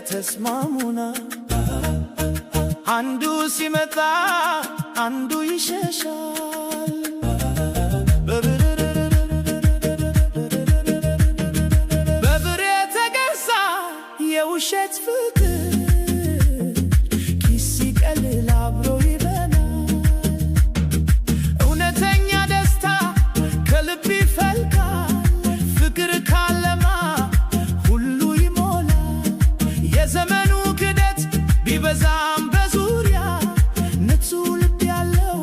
ተስማሙና አንዱ ሲመጣ አንዱ ይሸሻል በብር የተገዛ የውሸት ፍቅር ኪስ ሲቀልል አብሮ ይበላል እውነተኛ ደስታ ከልብ ይፈልቃል ፍቅር ካለማ ሁሉ ይሞላል የዘመኑ ክደት ቢበዛም በዙሪያ ንጹህ ልብ ያለው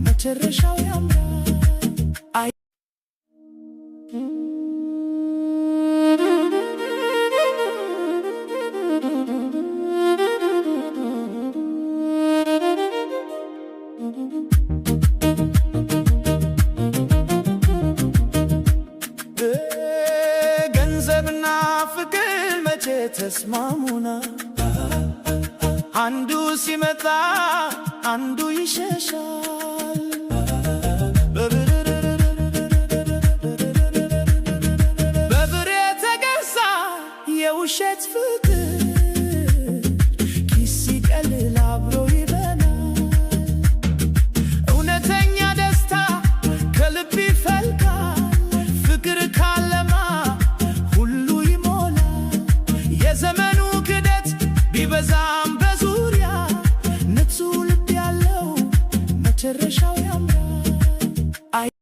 መጨረሻው ያምራል ገንዘብና ፍቅር መቼ ተስማሙና አንዱ ሲመጣ አንዱ ይሸሻል